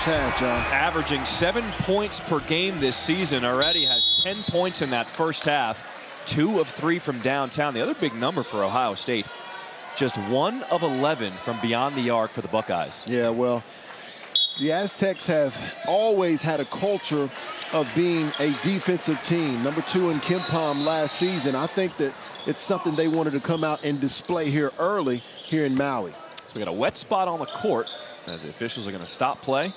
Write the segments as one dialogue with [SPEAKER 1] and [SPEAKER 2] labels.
[SPEAKER 1] Half, John.
[SPEAKER 2] Averaging 7 points per game this season, already has 10 points in that first half. 2 of 3 from downtown. The other big number for Ohio State, just 1 of 11 from beyond the arc for the Buckeyes.
[SPEAKER 1] Yeah, well, the Aztecs have always had a culture of being a defensive team. #2 in KenPom last season. I think that it's something they wanted to come out and display here early here in Maui.
[SPEAKER 2] So we got a wet spot on the court as the officials are going to stop play.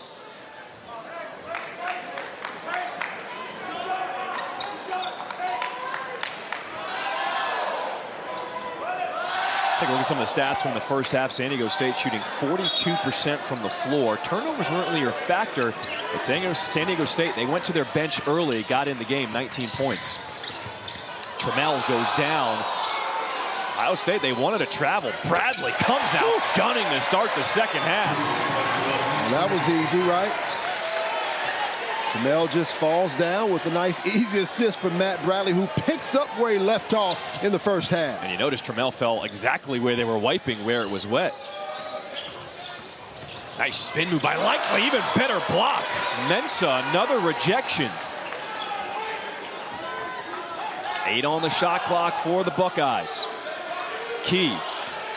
[SPEAKER 2] Take a look at some of the stats from the first half. San Diego State shooting 42% from the floor. Turnovers weren't really a factor at San Diego State. They went to their bench early, got in the game, 19 points. Trammell goes down. Ohio State, they wanted to travel. Bradley comes out gunning to start the second half.
[SPEAKER 1] That was easy, right? Trammell just falls down with a nice easy assist from Matt Bradley, who picks up where he left off in the first half.
[SPEAKER 2] And you notice Trammell fell exactly where they were wiping, where it was wet. Nice spin move by Likely, even better block. Mensah, another rejection. 8 on the shot clock for the Buckeyes. Key,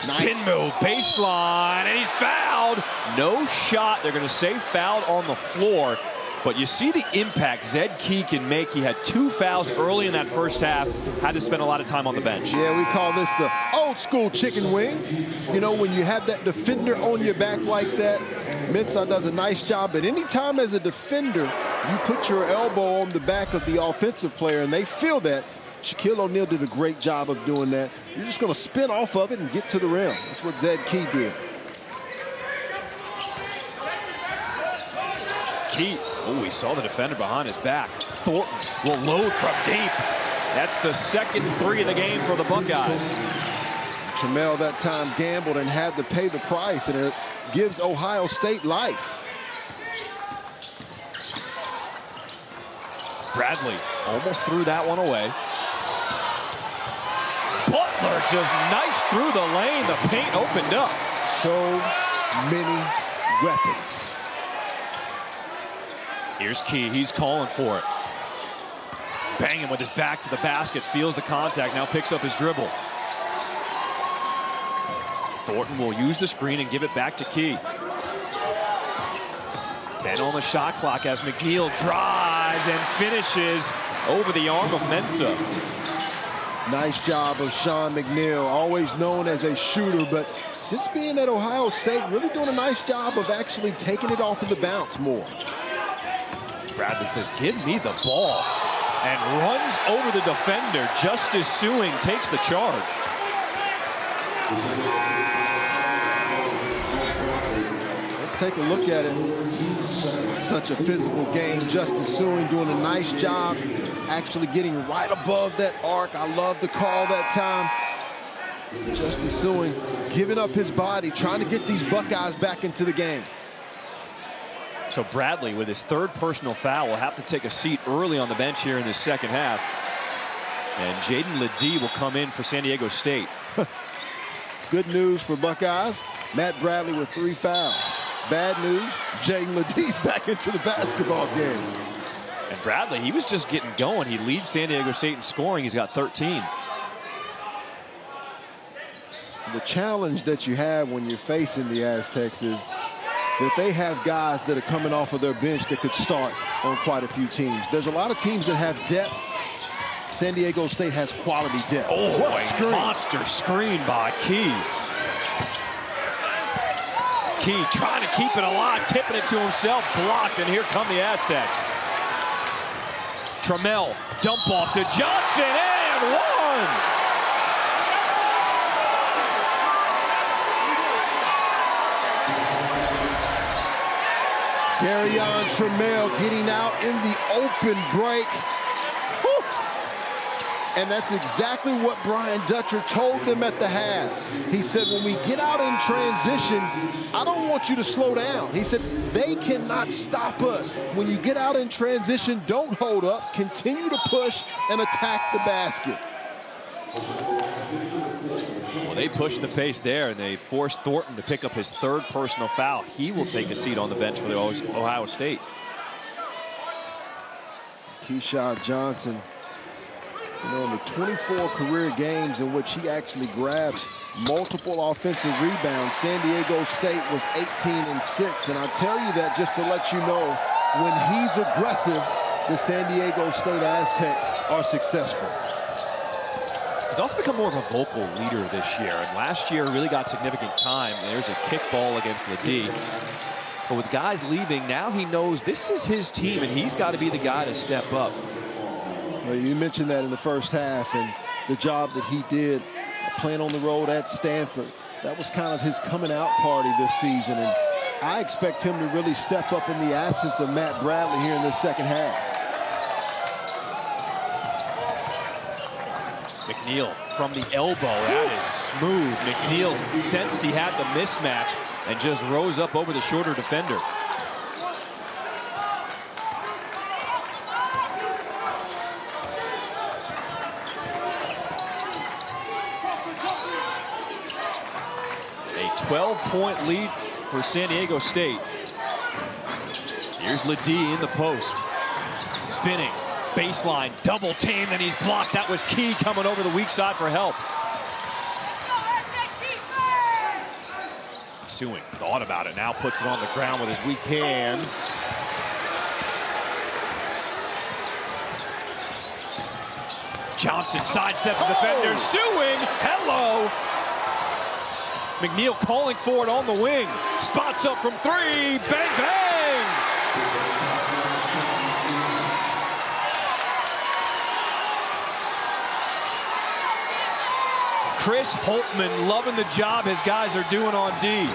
[SPEAKER 2] spin move, baseline, and he's fouled. No shot. They're going to say fouled on the floor. But you see the impact Zed Key can make. He had 2 fouls early in that first half. Had to spend a lot of time on the bench.
[SPEAKER 1] Yeah, we call this the old school chicken wing. You know, when you have that defender on your back like that, Mensah does a nice job. But anytime as a defender, you put your elbow on the back of the offensive player and they feel that. Shaquille O'Neal did a great job of doing that. You're just going to spin off of it and get to the rim. That's what Zed Key did.
[SPEAKER 2] Key, oh, we saw the defender behind his back. Thornton will load from deep. That's the second 3 of the game for the Buckeyes.
[SPEAKER 1] Trammell that time gambled and had to pay the price, and it gives Ohio State life.
[SPEAKER 2] Bradley almost threw that one away. Butler just knifed through the lane. The paint opened up.
[SPEAKER 1] So many weapons.
[SPEAKER 2] Here's Key. He's calling for it. Banging with his back to the basket. Feels the contact. Now picks up his dribble. Thornton will use the screen and give it back to Key. 10 on the shot clock as McNeil drives and finishes over the arm of Mensah.
[SPEAKER 1] Nice job of Sean McNeil, always known as a shooter, but since being at Ohio State, really doing a nice job of actually taking it off of the bounce more.
[SPEAKER 2] Bradley says, give me the ball, and runs over the defender. Justice Suing takes the charge.
[SPEAKER 1] Let's take a look at it. Such a physical game. Justice Suing doing a nice job actually getting right above that arc. I love the call that time. Justice Suing giving up his body, trying to get these Buckeyes back into the game.
[SPEAKER 2] So Bradley, with his 3rd personal foul, will have to take a seat early on the bench here in this second half. And Jaden Ledee will come in for San Diego State.
[SPEAKER 1] Good news for Buckeyes. Matt Bradley with 3 fouls. Bad news, Jaden Ledee's back into the basketball game.
[SPEAKER 2] And Bradley, he was just getting going. He leads San Diego State in scoring. He's got 13.
[SPEAKER 1] The challenge that you have when you're facing the Aztecs is that they have guys that are coming off of their bench that could start on quite a few teams. There's a lot of teams that have depth. San Diego State has quality depth.
[SPEAKER 2] Oh, what a screen. Monster screen by Key. Key trying to keep it alive, tipping it to himself, blocked, and here come the Aztecs. Trammell, dump off to Johnson, and 1!
[SPEAKER 1] Garyon Trammell getting out in the open break. Whew. And that's exactly what Brian Dutcher told them at the half. He said, when we get out in transition, I don't want you to slow down. He said, they cannot stop us. When you get out in transition, don't hold up. Continue to push and attack the basket.
[SPEAKER 2] Well, they They pushed the pace there, and they forced Thornton to pick up his 3rd personal foul. He will take a seat on the bench for the Ohio State.
[SPEAKER 1] Keyshawn Johnson, you know, in the 24 career games in which he actually grabbed multiple offensive rebounds, San Diego State was 18-6. And I'll tell you that just to let you know, when he's aggressive, the San Diego State Aztecs are successful.
[SPEAKER 2] He's also become more of a vocal leader this year, and last year really got significant time. There's a kickball against Ledee. But with guys leaving, now he knows this is his team, and he's got to be the guy to step up.
[SPEAKER 1] Well, you mentioned that in the first half, and the job that he did playing on the road at Stanford. That was kind of his coming out party this season, and I expect him to really step up in the absence of Matt Bradley here in the second half.
[SPEAKER 2] McNeil from the elbow, that is smooth. McNeil sensed he had the mismatch and just rose up over the shorter defender. A 12-point lead for San Diego State. Here's Ledee in the post. Spinning, baseline, double team, and he's blocked. That was Key coming over the weak side for help. Suing thought about it, now puts it on the ground with his weak hand. Johnson sidesteps the defender. Suing, hello. McNeil calling for it on the wing. Spots up from 3, bang, bang. Chris Holtman loving the job his guys are doing on D.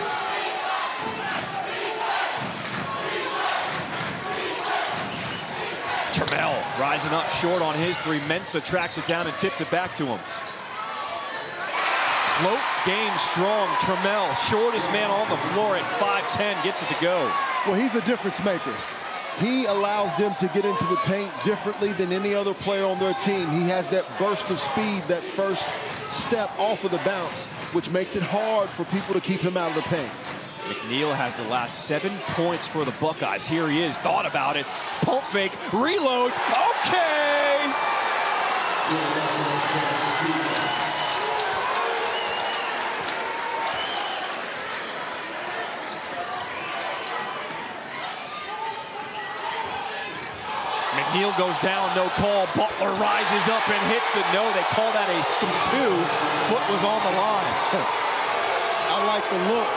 [SPEAKER 2] Trammell rising up short on his 3. Mensah tracks it down and tips it back to him. Float game strong. Trammell, shortest man on the floor at 5'10", gets it to go.
[SPEAKER 1] Well, he's a difference maker. He allows them to get into the paint differently than any other player on their team. He has that burst of speed, that first step off of the bounce, which makes it hard for people to keep him out of the paint.
[SPEAKER 2] McNeil has the last 7 points for the Buckeyes. Here he is, thought about it. Pump fake, reloads, okay! McNeil goes down, no call. Butler rises up and hits it. No, they call that a 2. Foot was on the line.
[SPEAKER 1] I like the look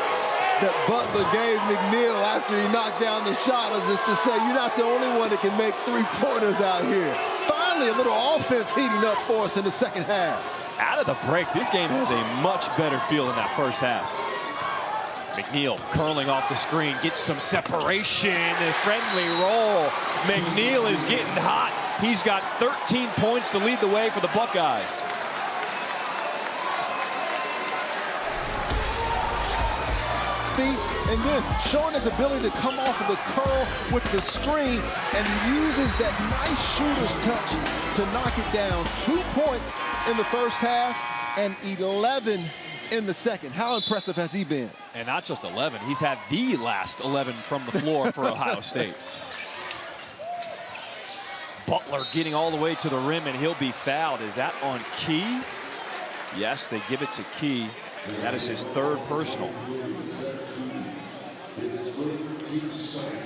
[SPEAKER 1] that Butler gave McNeil after he knocked down the shot, as if to say, you're not the only one that can make 3-pointers out here. Finally, a little offense heating up for us in the second half.
[SPEAKER 2] Out of the break, this game has a much better feel in that first half. McNeil curling off the screen, gets some separation, a friendly roll. McNeil is getting hot. He's got 13 points to lead the way for the Buckeyes.
[SPEAKER 1] And then showing his ability to come off of the curl with the screen, and uses that nice shooter's touch to knock it down. 2 points in the first half and 11 in the second. How impressive has he been?
[SPEAKER 2] And not just 11, he's had the last 11 from the floor for Ohio State. Butler getting all the way to the rim, and he'll be fouled. Is that on Key? Yes, they give it to Key. That is his 3rd personal.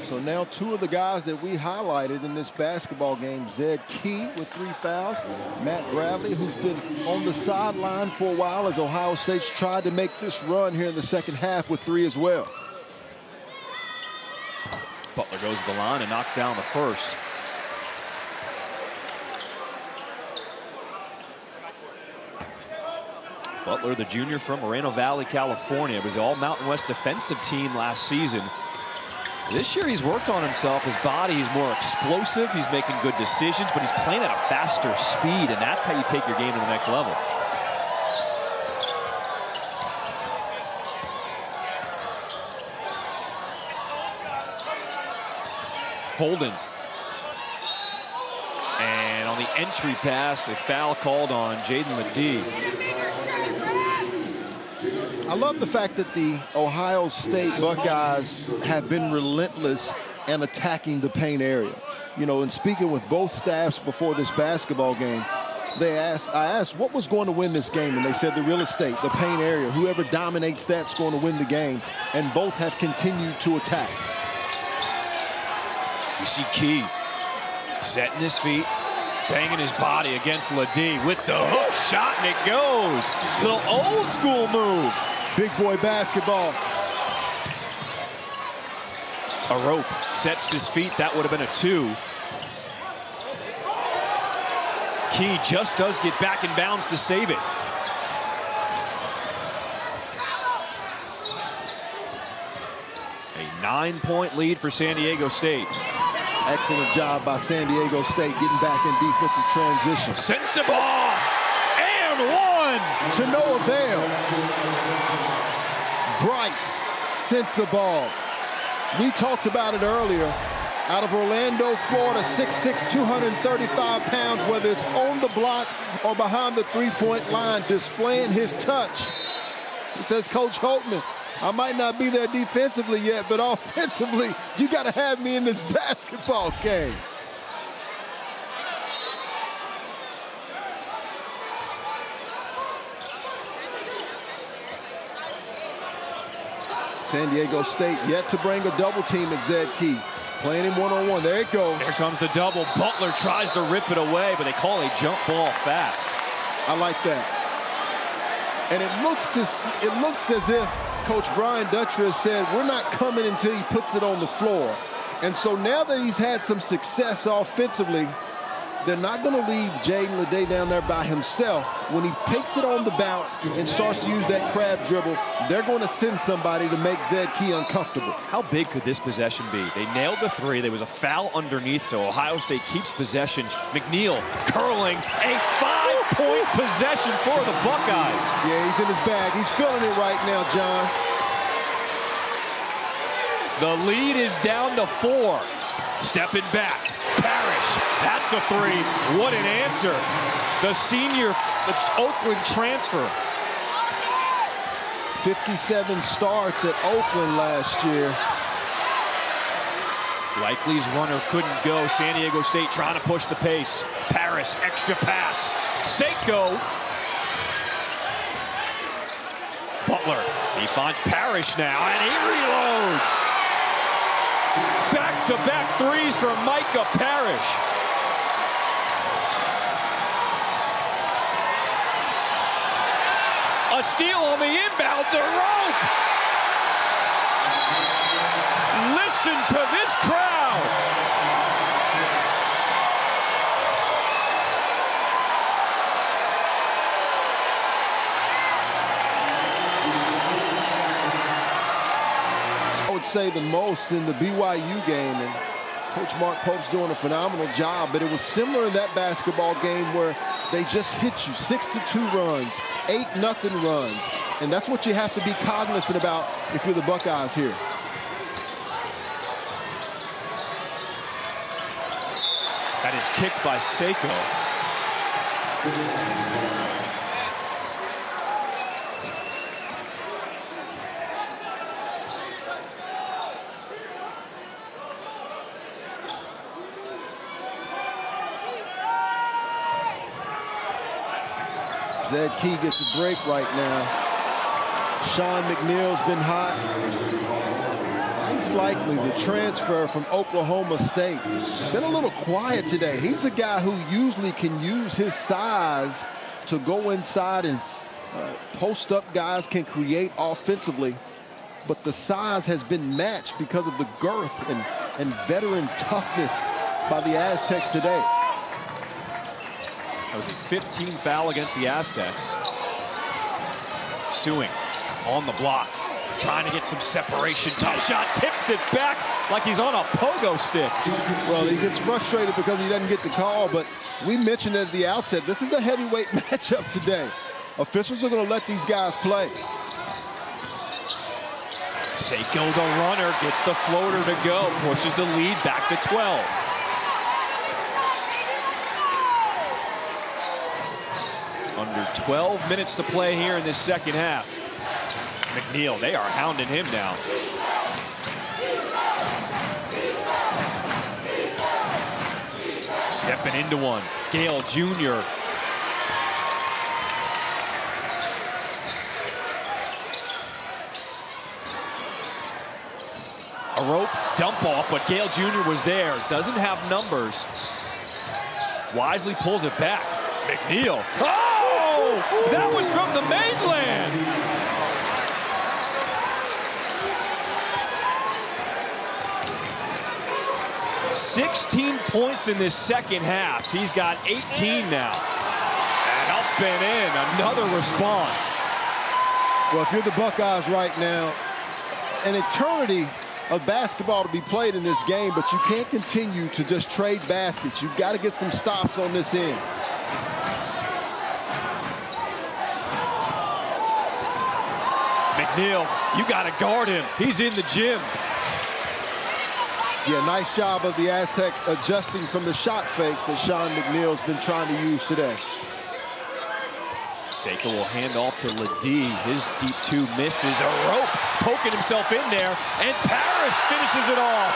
[SPEAKER 1] So now 2 of the guys that we highlighted in this basketball game, Zed Key with 3 fouls, Matt Bradley, who's been on the sideline for a while as Ohio State's tried to make this run here in the second half, with 3 as well.
[SPEAKER 2] Butler goes to the line and knocks down the first. Butler, the junior from Moreno Valley, California, was all Mountain West defensive team last season. This year he's worked on himself. His body is more explosive. He's making good decisions, but he's playing at a faster speed, and that's how you take your game to the next level. Holden. And on the entry pass, a foul called on Jaden Ledee.
[SPEAKER 1] I love the fact that the Ohio State Buckeyes have been relentless in attacking the paint area. You know, in speaking with both staffs before this basketball game, I asked what was going to win this game, and they said the real estate, the paint area. Whoever dominates that's going to win the game, and both have continued to attack.
[SPEAKER 2] You see Key setting his feet, banging his body against Ladie with the hook shot, and it goes. Little old school move.
[SPEAKER 1] Big boy basketball.
[SPEAKER 2] A rope sets his feet. That would have been a 2. Key just does get back in bounds to save it. A 9-point lead for San Diego State.
[SPEAKER 1] Excellent job by San Diego State getting back in defensive transition.
[SPEAKER 2] Sensible and 1.
[SPEAKER 1] To no avail. Bryce Sensible. We talked about it earlier. Out of Orlando, Florida, 6'6", 235 pounds, whether it's on the block or behind the three-point line, displaying his touch. He says, Coach Holtman, I might not be there defensively yet, but offensively, you got to have me in this basketball game. San Diego State yet to bring a double team at Zed Key. Playing him one-on-one. There it goes.
[SPEAKER 2] Here comes the double. Butler tries to rip it away, but they call a jump ball fast.
[SPEAKER 1] I like that. And it looks as if Coach Brian Dutcher has said, we're not coming until he puts it on the floor. And so now that he's had some success offensively, they're not going to leave Jaden Ladie down there by himself. When he takes it on the bounce and starts to use that crab dribble, they're going to send somebody to make Zed Key uncomfortable.
[SPEAKER 2] How big could this possession be? They nailed the 3. There was a foul underneath, so Ohio State keeps possession. McNeil curling. A 5-point possession for the Buckeyes.
[SPEAKER 1] Yeah, he's in his bag. He's feeling it right now, John.
[SPEAKER 2] The lead is down to 4. Stepping back. Parrish. That's a 3. What an answer. The senior, the Oakland transfer.
[SPEAKER 1] 57 starts at Oakland last year.
[SPEAKER 2] Likely's runner couldn't go. San Diego State trying to push the pace. Parrish, extra pass. Seiko. Butler. He finds Parrish now, and he reloads. Back-to-back 3s from Micah Parrish. A steal on the inbound to Roke. Listen to this crowd.
[SPEAKER 1] I would say the most in the BYU game, and Coach Mark Pope's doing a phenomenal job, but it was similar in that basketball game where they just hit you 6-2 runs, 8-0 runs, and that's what you have to be cognizant about if you're the Buckeyes here.
[SPEAKER 2] That is kicked by Seiko.
[SPEAKER 1] Zed Key gets a break right now. Sean McNeil's been hot. Ice Likely, the transfer from Oklahoma State, been a little quiet today. He's a guy who usually can use his size to go inside and post up guys, can create offensively. But the size has been matched because of the girth and veteran toughness by the Aztecs today.
[SPEAKER 2] That was a 15 foul against the Aztecs. Suing on the block, trying to get some separation. Tough shot, tips it back like he's on a pogo stick.
[SPEAKER 1] Well, he gets frustrated because he doesn't get the call, but we mentioned at the outset, this is a heavyweight matchup today. Officials are going to let these guys play.
[SPEAKER 2] Seiko, the runner, gets the floater to go, pushes the lead back to 12. Under 12 minutes to play here in this second half. McNeil, they are hounding him now. Stepping into one, Gale Jr. A rope dump off, but Gale Jr. was there. Doesn't have numbers. Wisely pulls it back. McNeil. Oh! That was from the mainland! 16 points in this second half. He's got 18 now. And up and in, another response.
[SPEAKER 1] Well, if you're the Buckeyes right now, an eternity of basketball to be played in this game, but you can't continue to just trade baskets. You've got to get some stops on this end.
[SPEAKER 2] McNeil, you got to guard him. He's in the gym.
[SPEAKER 1] Yeah, nice job of the Aztecs adjusting from the shot fake that Sean McNeil's been trying to use today.
[SPEAKER 2] Seiko will hand off to Ledee. His deep two misses. A rope poking himself in there, and Parrish finishes it off.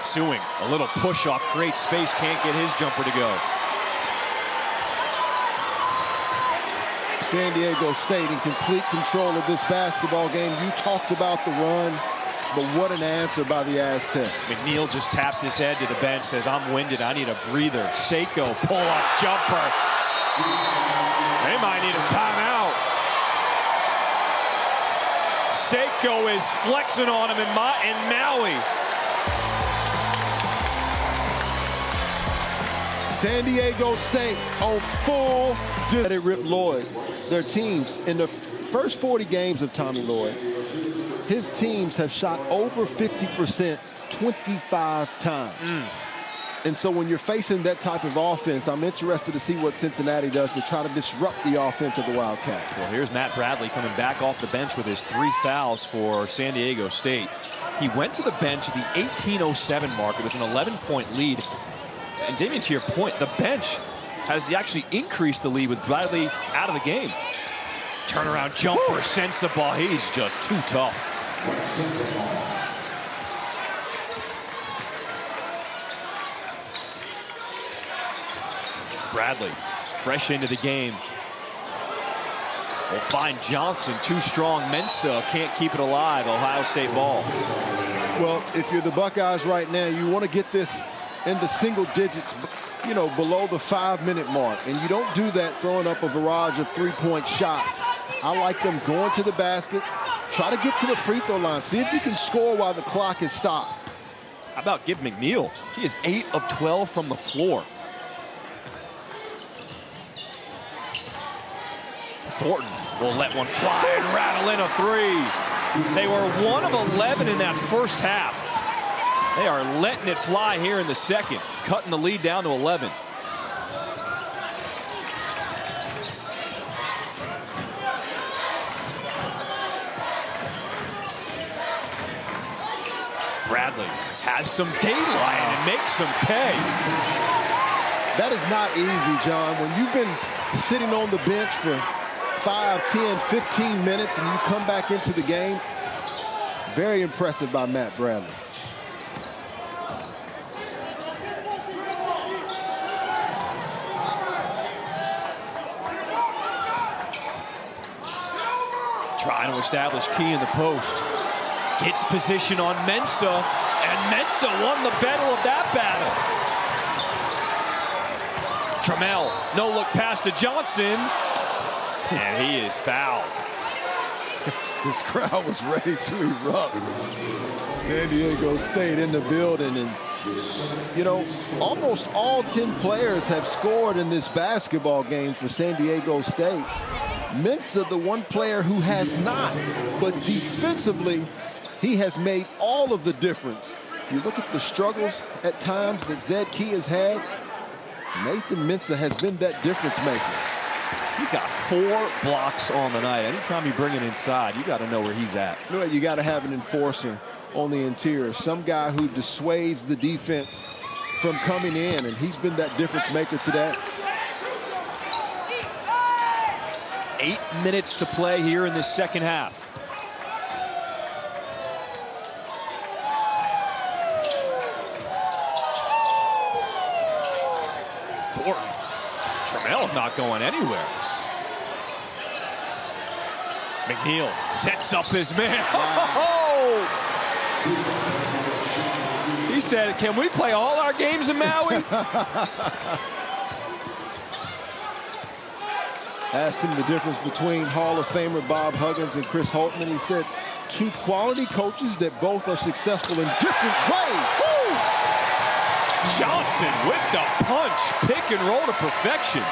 [SPEAKER 2] Sewing, a little push off, creates space, can't get his jumper to go.
[SPEAKER 1] San Diego State in complete control of this basketball game. You talked about the run, but what an answer by the Aztecs.
[SPEAKER 2] McNeil just tapped his head to the bench, says, I'm winded, I need a breather. Seiko, pull-up jumper. They might need a timeout. Seiko is flexing on him in Maui.
[SPEAKER 1] San Diego State on full. Let it rip Lloyd. Their teams in the first 40 games of Tommy Lloyd, his teams have shot over 50% 25 times. And so when you're facing that type of offense, I'm interested to see what Cincinnati does to try to disrupt the offense of the Wildcats.
[SPEAKER 2] Well, here's Matt Bradley coming back off the bench with his 3 fouls for San Diego State. He went to the bench at the 18:07 mark. It was an 11-point lead. And Damian, to your point, the bench has actually increased the lead with Bradley out of the game. Turnaround jumper, sensible. He's just too tough. Bradley, fresh into the game. Will find Johnson, too strong. Mensah can't keep it alive. Ohio State ball.
[SPEAKER 1] Well, if you're the Buckeyes right now, you want to get this into single digits, you know, below the 5-minute mark. And you don't do that throwing up a barrage of 3-point shots. I like them going to the basket, try to get to the free throw line, see if you can score while the clock is stopped.
[SPEAKER 2] How about give McNeil? He is 8 of 12 from the floor. Thornton will let one fly and rattle in a 3. They were 1 of 11 in that first half. They are letting it fly here in the second, cutting the lead down to 11. Bradley has some daylight and makes some pay.
[SPEAKER 1] That is not easy, John. When you've been sitting on the bench for 5, 10, 15 minutes and you come back into the game, very impressive by Matt Bradley.
[SPEAKER 2] Trying to establish key in the post. Gets position on Mensah, and Mensah won the battle of that battle. Trammell, no look pass to Johnson, and he is fouled.
[SPEAKER 1] This crowd was ready to erupt. San Diego State in the building, and you know, almost all 10 players have scored in this basketball game for San Diego State. Mensah, the one player who has not, but defensively, he has made all of the difference. You look at the struggles at times that Zed Key has had. Nathan Mensah has been that difference maker.
[SPEAKER 2] He's got 4 blocks on the night. Anytime you bring it inside, you got to know where he's at.
[SPEAKER 1] You got to have an enforcer on the interior, some guy who dissuades the defense from coming in, and he's been that difference maker today.
[SPEAKER 2] 8 minutes to play here in the second half. Thornton. Trammell's not going anywhere. McNeil sets up his man. Oh! He said, can we play all our games in Maui?
[SPEAKER 1] Asked him the difference between Hall of Famer Bob Huggins and Chris Holtman. He said, two quality coaches that both are successful in different ways. Woo!
[SPEAKER 2] Johnson with the punch. Pick and roll to perfection.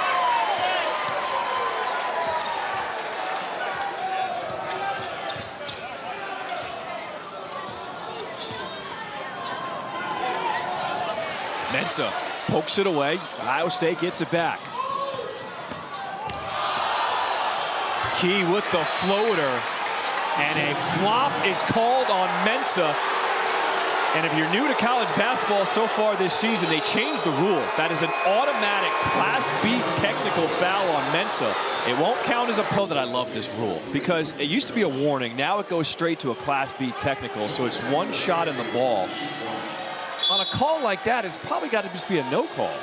[SPEAKER 2] Mensah pokes it away. Ohio State gets it back. Key with the floater, and a flop is called on Mensah. And if you're new to college basketball so far this season, they changed the rules. That is an automatic Class B technical foul on Mensah. It won't count as a penalty. That I love this rule because it used to be a warning. Now it goes straight to a Class B technical, so it's one shot in the ball. On a call like that, it's probably got to just be a no call.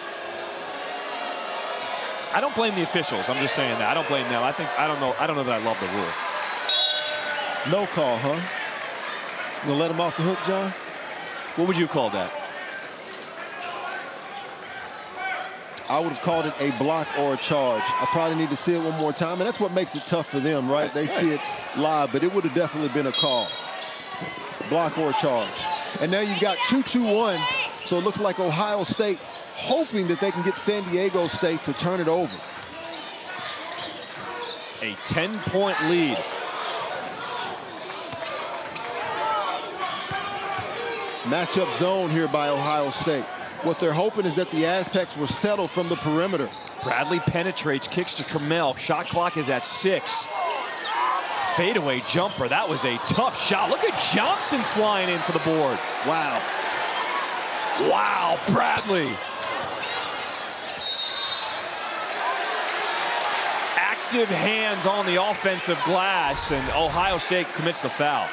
[SPEAKER 2] I don't blame the officials. I'm just saying that. I don't blame them. I don't know that I love the rule.
[SPEAKER 1] No call, huh? You gonna let him off the hook, John?
[SPEAKER 2] What would you call that?
[SPEAKER 1] I would have called it a block or a charge. I probably need to see it one more time, and that's what makes it tough for them, right? They see it live, but it would have definitely been a call. Block or a charge. And now you've got 2-2-1, so it looks like Ohio State hoping that they can get San Diego State to turn it over.
[SPEAKER 2] A 10-point lead.
[SPEAKER 1] Matchup zone here by Ohio State. What they're hoping is that the Aztecs will settle from the perimeter.
[SPEAKER 2] Bradley penetrates, kicks to Trammell. Shot clock is at 6. Fadeaway jumper. That was a tough shot. Look at Johnson flying in for the board.
[SPEAKER 1] Wow.
[SPEAKER 2] Wow, Bradley. Active hands on the offensive glass, and Ohio State commits the foul.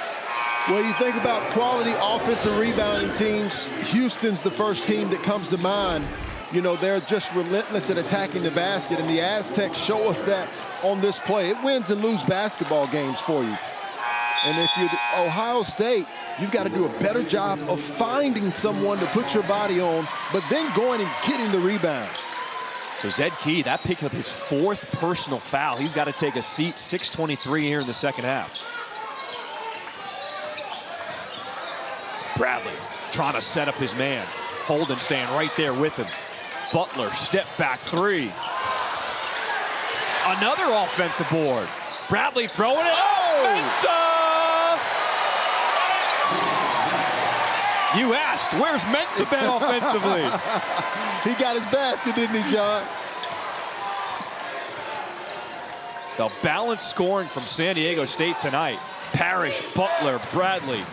[SPEAKER 1] Well, you think about quality offensive rebounding teams, Houston's the first team that comes to mind. You know, they're just relentless at attacking the basket, and the Aztecs show us that on this play. It wins and lose basketball games for you. And if you're the Ohio State, you've got to do a better job of finding someone to put your body on, but then going and getting the rebound.
[SPEAKER 2] So Zed Key, that picked up his 4th personal foul. He's got to take a seat. 6:23 here in the second half. Bradley trying to set up his man. Holden staying right there with him. Butler, step back 3. Another offensive board. Bradley throwing it. Oh! Mensah! You asked, where's Mensah been offensively?
[SPEAKER 1] He got his basket, didn't he, John?
[SPEAKER 2] The balanced scoring from San Diego State tonight. Parrish, Butler, Bradley,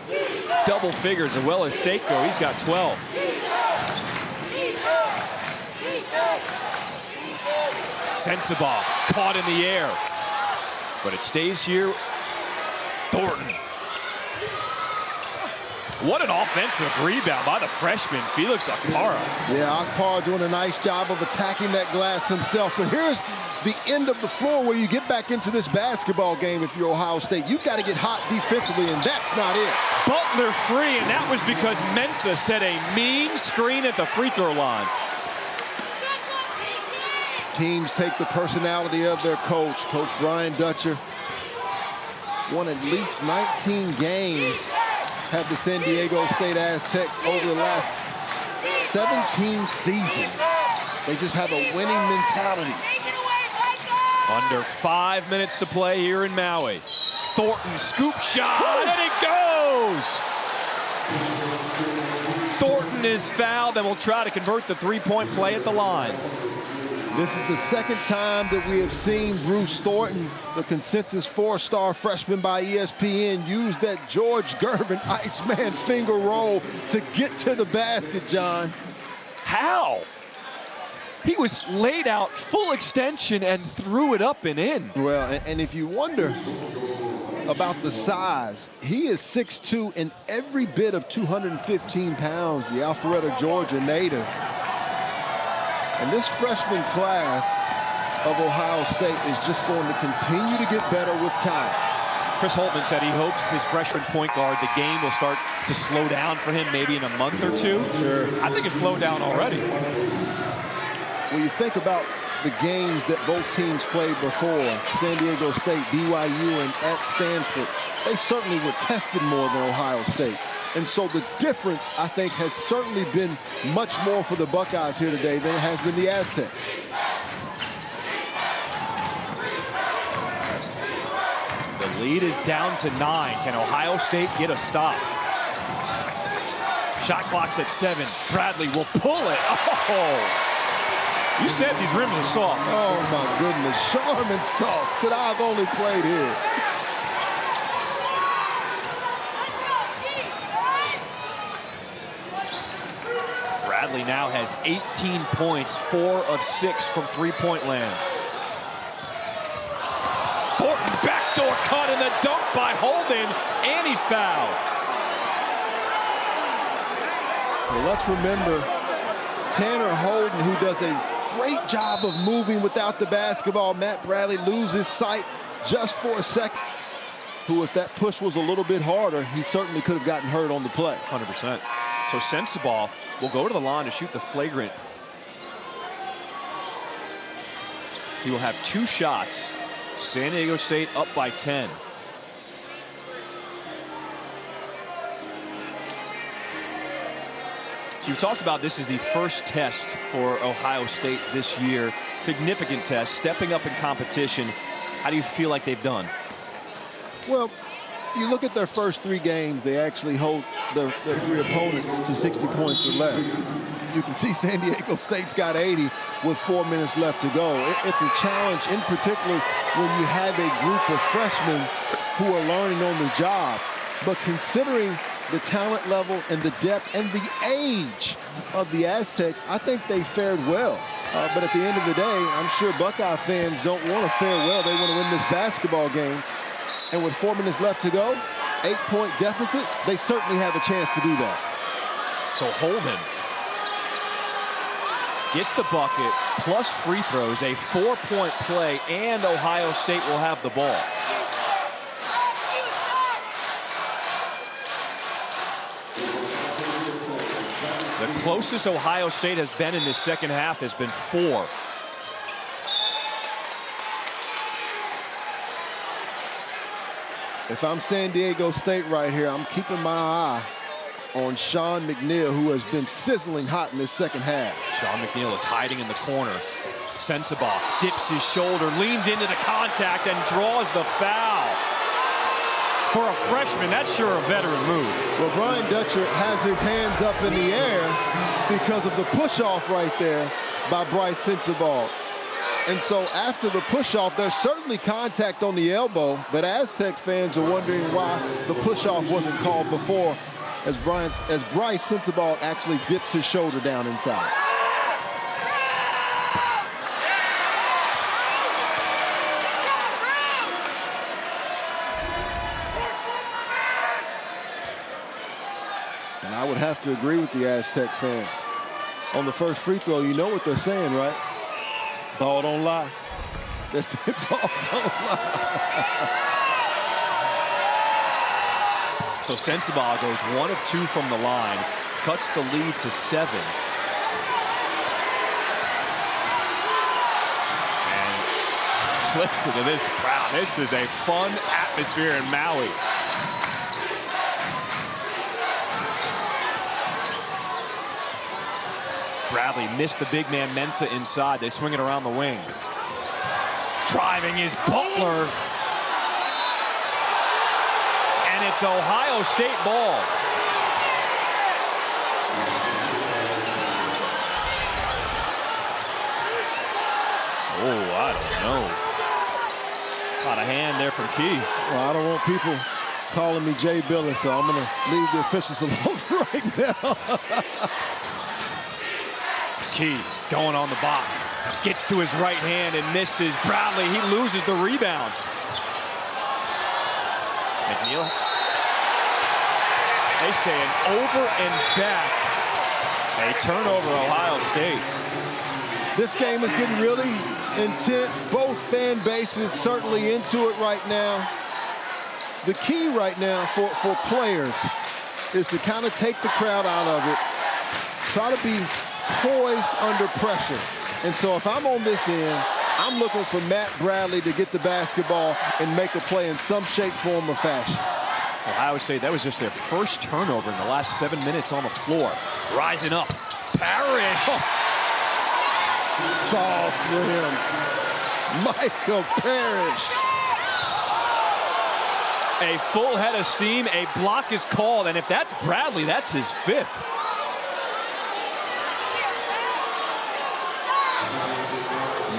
[SPEAKER 2] double figures, as well as Seiko. He's got 12. Sensabaugh caught in the air, but it stays here. Thornton. What an offensive rebound by the freshman, Felix Akpara.
[SPEAKER 1] Yeah, Akpara doing a nice job of attacking that glass himself. But here's the end of the floor where you get back into this basketball game if you're Ohio State. You've got to get hot defensively, and that's not it.
[SPEAKER 2] Butler free, and that was because Mensah set a mean screen at the free throw line.
[SPEAKER 1] Teams take the personality of their coach. Coach Brian Dutcher won at least 19 games. Have the San Diego State Aztecs over the last 17 seasons. They just have a winning mentality.
[SPEAKER 2] Under 5 minutes to play here in Maui. Thornton, scoop shot, and it goes! Thornton is fouled and will try to convert the three-point play at the line.
[SPEAKER 1] This is the second time that we have seen Bruce Thornton, the consensus 4-star freshman by ESPN, use that George Gervin Iceman finger roll to get to the basket, John.
[SPEAKER 2] How? He was laid out full extension and threw it up and in.
[SPEAKER 1] Well, and if you wonder about the size, he is 6'2" and every bit of 215 pounds, the Alpharetta, Georgia native. And this freshman class of Ohio State is just going to continue to get better with time.
[SPEAKER 2] Chris Holtman said he hopes his freshman point guard, the game will start to slow down for him maybe in a month or two.
[SPEAKER 1] Sure.
[SPEAKER 2] I think it's slowed down already.
[SPEAKER 1] When you think about the games that both teams played before, San Diego State, BYU, and at Stanford, they certainly were tested more than Ohio State. And so the difference, I think, has certainly been much more for the Buckeyes here today than it has been the Aztecs.
[SPEAKER 2] The lead is down to 9. Can Ohio State get a stop? Shot clock's at 7. Bradley will pull it. Oh! You said these rims are soft.
[SPEAKER 1] Oh, my goodness. Charmin soft. Could I have only played here?
[SPEAKER 2] Bradley now has 18 points, 4 of 6 from three-point land. Thornton backdoor cut and the dunk by Holden, and he's fouled.
[SPEAKER 1] Well, let's remember Tanner Holden, who does a great job of moving without the basketball. Matt Bradley loses sight just for a second. Who, if that push was a little bit harder, he certainly could have gotten hurt on the play.
[SPEAKER 2] 100%. So Sensabaugh will go to the line to shoot the flagrant. He will have 2 shots. San Diego State up by 10. So you've talked about this is the first test for Ohio State this year. Significant test, stepping up in competition. How do you feel like they've done?
[SPEAKER 1] Well, you look at their first 3 games, they actually hold their 3 opponents to 60 points or less. You can see San Diego State's got 80 with 4 minutes left to go. It's a challenge, in particular, when you have a group of freshmen who are learning on the job. But considering the talent level and the depth and the age of the Aztecs, I think they fared well. But at the end of the day, I'm sure Buckeye fans don't want to fare well. They want to win this basketball game. And with 4 minutes left to go, 8-point deficit, they certainly have a chance to do that.
[SPEAKER 2] So Holden gets the bucket plus free throws, a 4-point play, and Ohio State will have the ball. The closest Ohio State has been in this second half has been 4.
[SPEAKER 1] If I'm San Diego State right here, I'm keeping my eye on Sean McNeil, who has been sizzling hot in this second half.
[SPEAKER 2] Sean McNeil is hiding in the corner. Sensabaugh dips his shoulder, leans into the contact, and draws the foul. For a freshman, that's sure a veteran move.
[SPEAKER 1] Well, Brian Dutcher has his hands up in the air because of the push-off right there by Bryce Sensabaugh. And so after the push-off, there's certainly contact on the elbow, but Aztec fans are wondering why the push-off wasn't called before, as Bryce Sensabaugh actually dipped his shoulder down inside. And I would have to agree with the Aztec fans. On the first free throw, you know what they're saying, right? Ball don't lie. That's it, ball don't lie.
[SPEAKER 2] So Sensabaugh goes 1 of 2 from the line, cuts the lead to 7. And listen to this crowd. This is a fun atmosphere in Maui. Bradley missed the big man Mensah inside. They swing it around the wing. Driving is Butler. And it's Ohio State ball. Oh, I don't know. Got a hand there from Key.
[SPEAKER 1] Well, I don't want people calling me Jay Billis, so I'm going to leave the officials alone right now.
[SPEAKER 2] Key going on the block. Gets to his right hand and misses. Bradley, he loses the rebound. McNeil. They say an over and back. A turnover, Ohio State.
[SPEAKER 1] This game is getting really intense. Both fan bases certainly into it right now. The key right now for players is to kind of take the crowd out of it. Try to be poised under pressure. And so if I'm on this end, I'm looking for Matt Bradley to get the basketball and make a play in some shape, form, or fashion.
[SPEAKER 2] Ohio State, that was just their first turnover in the last 7 minutes on the floor. Rising up, Parrish.
[SPEAKER 1] Oh. Soft rims. Michael Parrish.
[SPEAKER 2] A full head of steam, a block is called, and if that's Bradley, that's his 5th.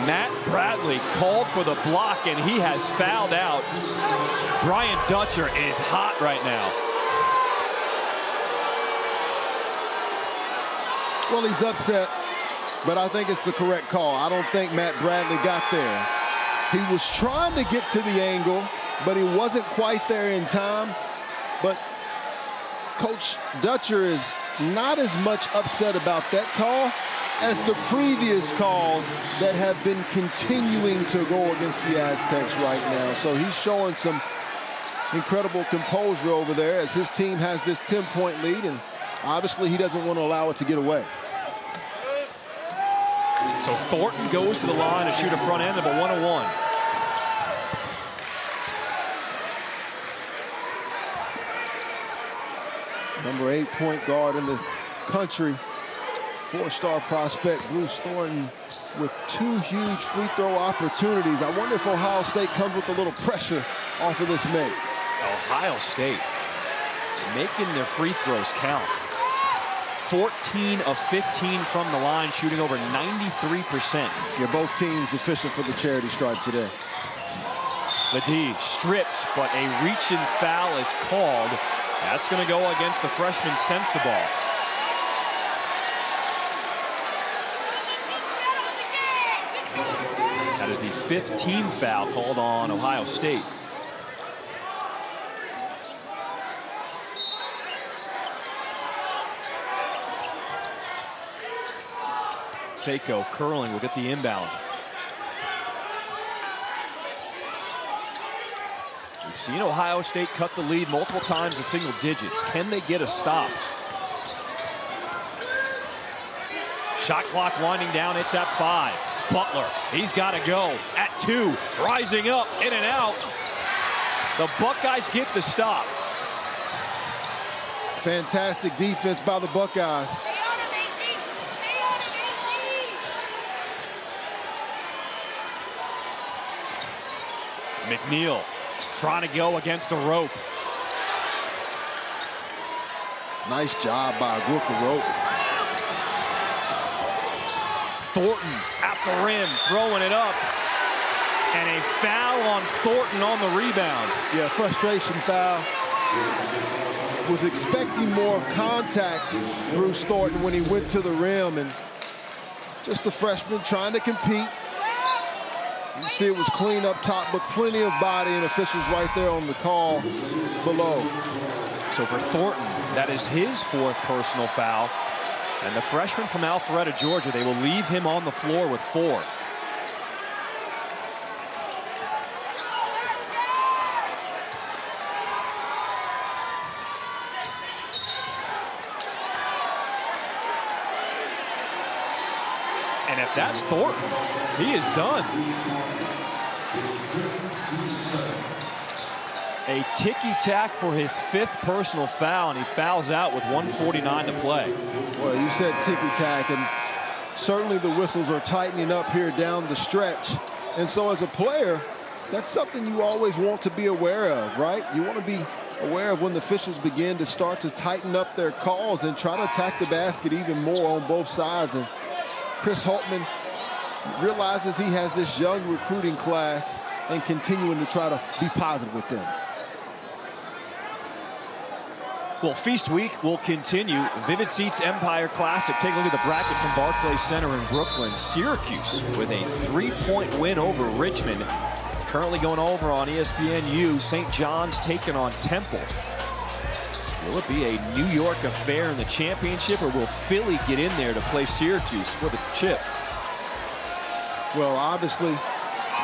[SPEAKER 2] Matt Bradley called for the block, and he has fouled out. Brian Dutcher is hot right now.
[SPEAKER 1] Well, he's upset, but I think it's the correct call. I don't think Matt Bradley got there. He was trying to get to the angle, but he wasn't quite there in time. But Coach Dutcher is not as much upset about that call as the previous calls that have been continuing to go against the Aztecs right now. So he's showing some incredible composure over there as his team has this 10-point lead, and obviously he doesn't want to allow it to get away.
[SPEAKER 2] So Thornton goes to the line to shoot a front end of a 101.
[SPEAKER 1] Number 8 point guard in the country, 4-star prospect Bruce Thornton with 2 huge free throw opportunities. I wonder if Ohio State comes with a little pressure off of this make.
[SPEAKER 2] Ohio State making their free throws count. 14 of 15 from the line, shooting over 93%.
[SPEAKER 1] Yeah, both teams efficient for the charity stripe today.
[SPEAKER 2] Ledee stripped, but a reach-in foul is called. That's going to go against the freshman Sensabaugh. That is the 5th team foul called on Ohio State. Seiko curling will get the inbound. We've seen Ohio State cut the lead multiple times to single digits. Can they get a stop? Shot clock winding down. It's at 5. Butler, he's got to go at 2. Rising up, in and out. The Buckeyes get the stop.
[SPEAKER 1] Fantastic defense by the Buckeyes.
[SPEAKER 2] McNeil trying to go against the rope.
[SPEAKER 1] Nice job by Rooker Rope.
[SPEAKER 2] Thornton at the rim, throwing it up. And a foul on Thornton on the rebound.
[SPEAKER 1] Yeah, frustration foul. Was expecting more contact, Bruce Thornton, when he went to the rim. And just the freshman trying to compete. You see it was clean up top, but plenty of body, and officials right there on the call below.
[SPEAKER 2] So for Thornton, that is his 4th personal foul. And the freshman from Alpharetta, Georgia, they will leave him on the floor with 4. And if that's Thornton, he is done. A ticky-tack for his 5th personal foul, and he fouls out with 1:49 to play.
[SPEAKER 1] Well, you said ticky-tack, and certainly the whistles are tightening up here down the stretch. And so as a player, that's something you always want to be aware of, right? You want to be aware of when the officials begin to start to tighten up their calls and try to attack the basket even more on both sides. And Chris Holtmann realizes he has this young recruiting class and continuing to try to be positive with them.
[SPEAKER 2] Well, Feast Week will continue. Vivid Seats Empire Classic. Take a look at the bracket from Barclays Center in Brooklyn. Syracuse with a 3-point win over Richmond. Currently going over on ESPNU. St. John's taking on Temple. Will it be a New York affair in the championship, or will Philly get in there to play Syracuse for the chip?
[SPEAKER 1] Well, obviously,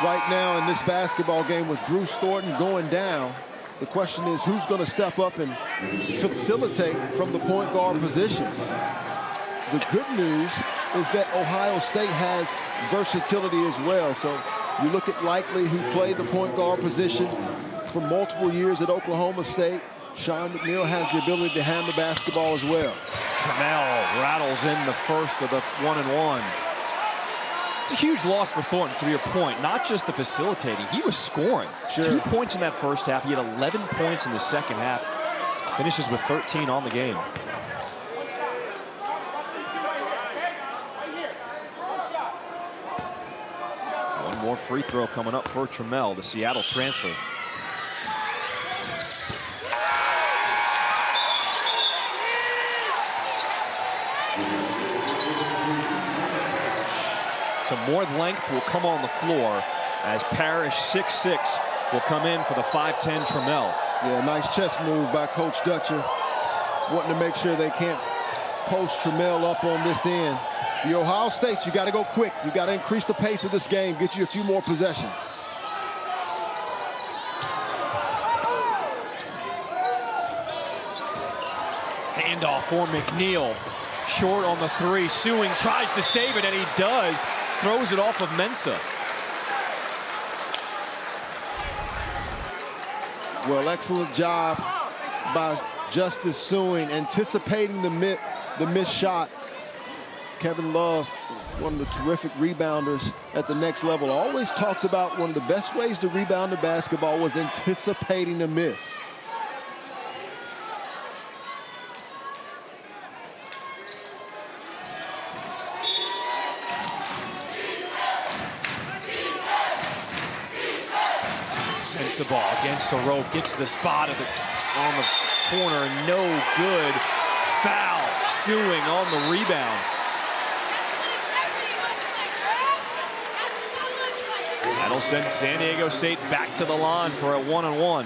[SPEAKER 1] right now in this basketball game with Bruce Thornton going down, the question is who's going to step up and facilitate from the point guard position. The good news is that Ohio State has versatility as well. So you look at Likely, who played the point guard position for multiple years at Oklahoma State. Sean McNeil has the ability to handle basketball as well.
[SPEAKER 2] Trammell rattles in the first of the 1-and-1. It's a huge loss for Thornton, to your point. Not just the facilitating, he was scoring.
[SPEAKER 1] Sure.
[SPEAKER 2] 2 points in that first half. He had 11 points in the second half. Finishes with 13 on the game. One more free throw coming up for Trammell, the Seattle transfer. Some more length will come on the floor as Parrish, 6'6", will come in for the 5'10" Trammell.
[SPEAKER 1] Yeah, nice chest move by Coach Dutcher, wanting to make sure they can't post Trammell up on this end. The Ohio State, you got to go quick. You got to increase the pace of this game, get you a few more possessions.
[SPEAKER 2] Handoff for McNeil. Short on the three. Sewing tries to save it, and he does. Throws it off of Mensah.
[SPEAKER 1] Well, excellent job by Justice Sewing, anticipating the missed shot. Kevin Love, one of the terrific rebounders at the next level, always talked about one of the best ways to rebound the basketball was anticipating a miss.
[SPEAKER 2] Sensabaugh against the rope, gets the spot of it on the corner, no good. Foul, Sewing on the rebound. That'll send San Diego State back to the line for a 1-on-1.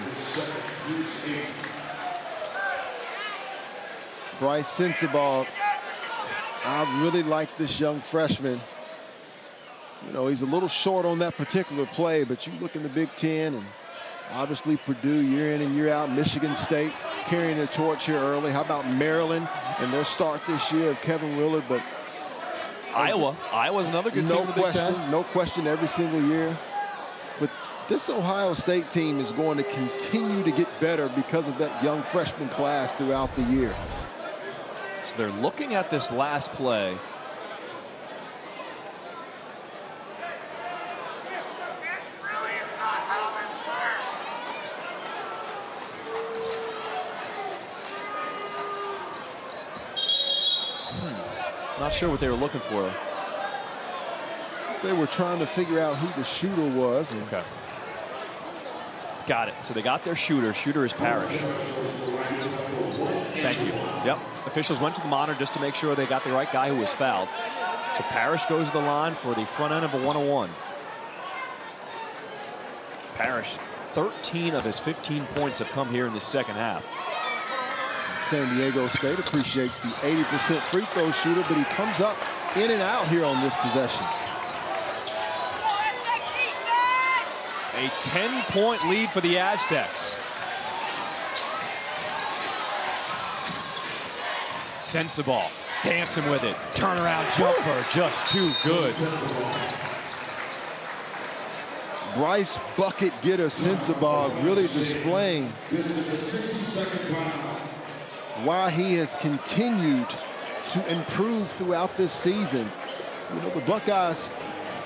[SPEAKER 1] Bryce Sensabaugh, I really like this young freshman. You know, he's a little short on that particular play, but you look in the Big Ten, and obviously Purdue year in and year out, Michigan State carrying the torch here early. How about Maryland and their start this year of Kevin Willard? But
[SPEAKER 2] Iowa's another good team in the Big Ten.
[SPEAKER 1] No question every single year. But this Ohio State team is going to continue to get better because of that young freshman class throughout the year.
[SPEAKER 2] So they're looking at this last play. Not sure what they were looking for.
[SPEAKER 1] They were trying to figure out who the shooter was.
[SPEAKER 2] Okay. Got it. So they got their shooter. Shooter is Parrish. Thank you. Yep. Officials went to the monitor just to make sure they got the right guy who was fouled. So Parrish goes to the line for the front end of a 1-on-1. Parrish, 13 of his 15 points have come here in the second half.
[SPEAKER 1] San Diego State appreciates the 80% free throw shooter, but he comes up in and out here on this possession.
[SPEAKER 2] A 10-point lead for the Aztecs. Sensabaugh dancing with it. Turnaround jumper, just too good.
[SPEAKER 1] Bryce bucket getter Sensabaugh really displaying why he has continued to improve throughout this season. You know, the Buckeyes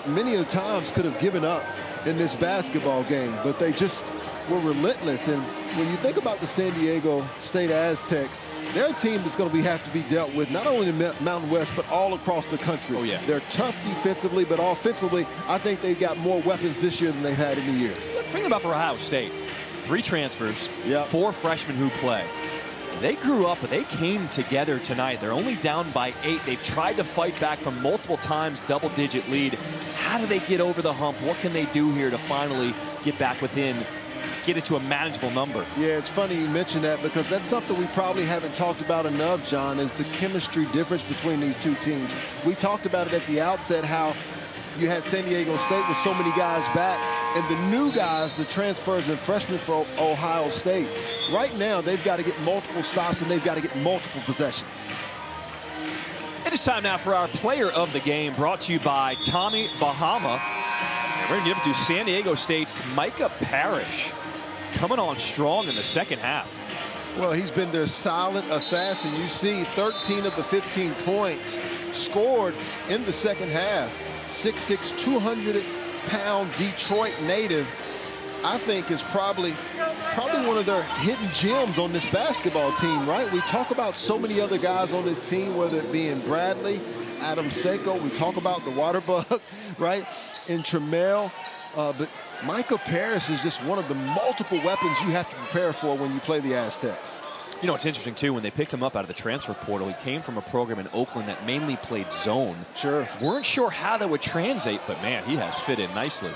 [SPEAKER 1] many a times could have given up in this basketball game, but they just were relentless. And when you think about the San Diego State Aztecs, they're a team that's going to have to be dealt with not only in the Mountain West, but all across the country.
[SPEAKER 2] Oh, yeah.
[SPEAKER 1] They're tough defensively, but offensively, I think they've got more weapons this year than they've had in the year.
[SPEAKER 2] Think about for Ohio State. 3 transfers,
[SPEAKER 1] Yep.
[SPEAKER 2] 4 freshmen who play. They grew up, they came together tonight. They're only down by 8. They've tried to fight back from multiple times, double-digit lead. How do they get over the hump? What can they do here to finally get back within, get it to a manageable number?
[SPEAKER 1] Yeah, it's funny you mention that because that's something we probably haven't talked about enough, John, is the chemistry difference between these two teams. We talked about it at the outset, how you had San Diego State with so many guys back, and the new guys, the transfers and freshmen for Ohio State. Right now, they've got to get multiple stops and they've got to get multiple possessions.
[SPEAKER 2] It is time now for our player of the game, brought to you by Tommy Bahama. And we're going to give it to San Diego State's Micah Parrish, coming on strong in the second half.
[SPEAKER 1] Well, he's been their silent assassin. You see 13 of the 15 points scored in the second half. 6'6", 200-pound Detroit native, I think is probably one of their hidden gems on this basketball team, right? We talk about so many other guys on this team, whether it be in Bradley, Adam Seiko, we talk about the water bug, right, in Trammell, but Micah Parrish is just one of the multiple weapons you have to prepare for when you play the Aztecs.
[SPEAKER 2] You know, it's interesting, too, when they picked him up out of the transfer portal, he came from a program in Oakland that mainly played zone.
[SPEAKER 1] Sure.
[SPEAKER 2] Weren't sure how that would translate, but, man, he has fit in nicely.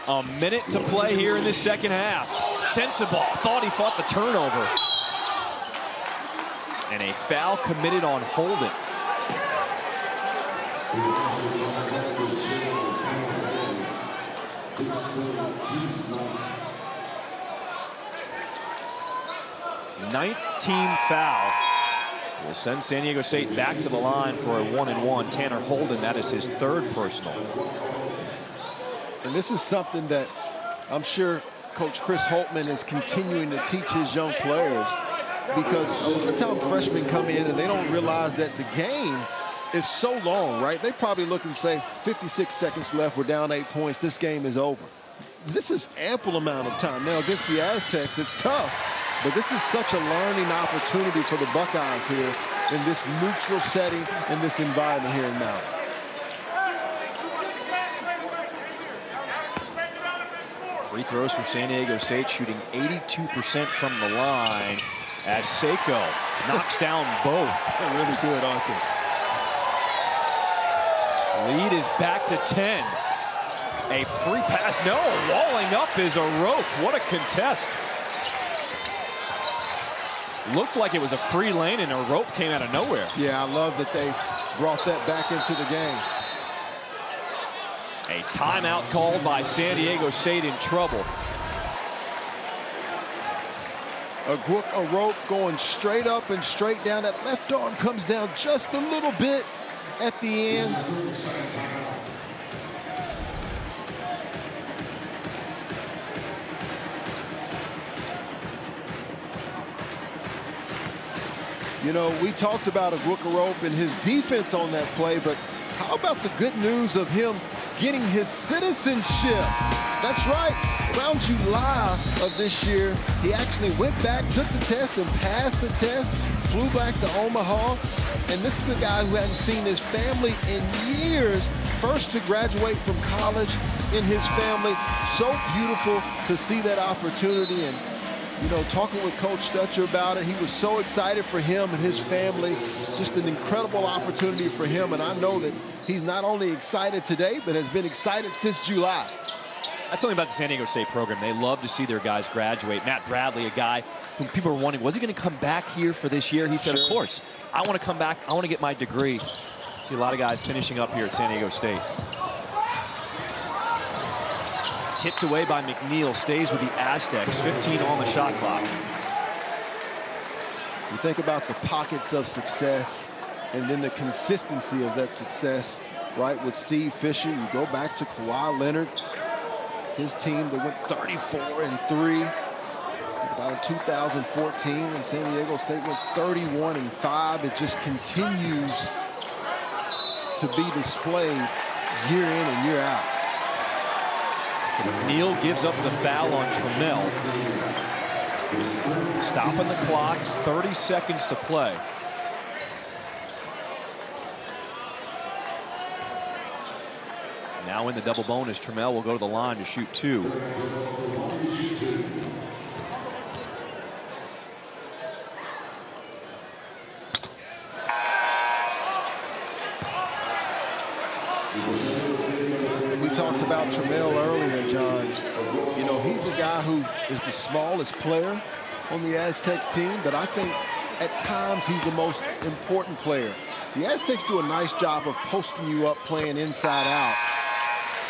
[SPEAKER 2] A minute to play here in the second half. Sensible. Thought he fought the turnover. And a foul committed on Holden. Ninth-team foul will send San Diego State back to the line for a 1-and-1. Tanner Holden, that is his third personal.
[SPEAKER 1] And this is something that I'm sure Coach Chris Holtman is continuing to teach his young players, because a lot of times freshmen come in and they don't realize that the game is so long, right? They probably look and say, 56 seconds left, we're down 8 points, this game is over. This is ample amount of time. Now, against the Aztecs, it's tough, but this is such a learning opportunity for the Buckeyes here in this neutral setting, in this environment here in Mountain.
[SPEAKER 2] Free throws for San Diego State, shooting 82% from the line as Seiko knocks down both.
[SPEAKER 1] They're really good, aren't they?
[SPEAKER 2] Lead is back to 10. A free pass. No, walling up is a rope. What a contest. Looked like it was a free lane and a rope came out of nowhere.
[SPEAKER 1] Yeah, I love that they brought that back into the game.
[SPEAKER 2] A timeout called by San Diego State, in trouble.
[SPEAKER 1] A rope going straight up and straight down. That left arm comes down just a little bit at the end. You know, we talked about Aguacarope and his defense on that play, but how about the good news of him getting his citizenship? That's right. Around July of this year, he actually went back, took the test, and passed the test, flew back to Omaha. And this is a guy who hadn't seen his family in years, first to graduate from college in his family. So beautiful to see that opportunity. And you know, talking with Coach Stutcher about it, he was so excited for him and his family. Just an incredible opportunity for him, and I know that he's not only excited today, but has been excited since July.
[SPEAKER 2] That's something about the San Diego State program. They love to see their guys graduate. Matt Bradley, a guy who people were wondering, was he going to come back here for this year? He said, Of course. I want to come back. I want to get my degree. See a lot of guys finishing up here at San Diego State. Tipped away by McNeil, stays with the Aztecs. 15 on the shot clock.
[SPEAKER 1] You think about the pockets of success and then the consistency of that success, right? With Steve Fisher, you go back to Kawhi Leonard, his team that went 34-3. About in 2014, and San Diego State went 31-5. It just continues to be displayed year in and year out.
[SPEAKER 2] McNeil gives up the foul on Trammell. Stopping the clock, 30 seconds to play. Now Now in the double bonus, Trammell will go to the line to shoot 2.
[SPEAKER 1] We talked about Trammell earlier, John. You know, he's a guy who is the smallest player on the Aztecs team, but I think at times he's the most important player. The Aztecs do a nice job of posting you up, playing inside out.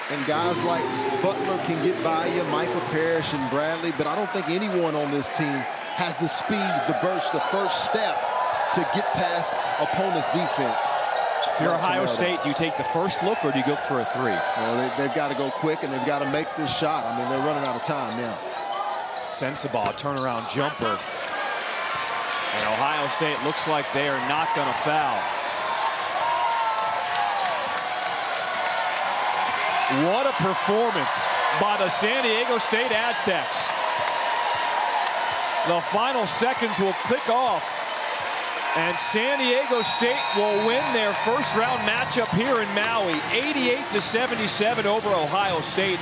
[SPEAKER 1] And guys like Butler can get by you, Michael Parrish and Bradley, but I don't think anyone on this team has the speed, the burst, the first step to get past opponent's defense.
[SPEAKER 2] If you're Ohio State, do you take the first look or do you go for a 3?
[SPEAKER 1] Well, they've got to go quick and they've got to make this shot. I mean, they're running out of time now.
[SPEAKER 2] Sensabaugh, turnaround jumper. And Ohio State looks like they are not going to foul. What a performance by the San Diego State Aztecs. The final seconds will click off, and San Diego State will win their first round matchup here in Maui, 88-77 over Ohio State.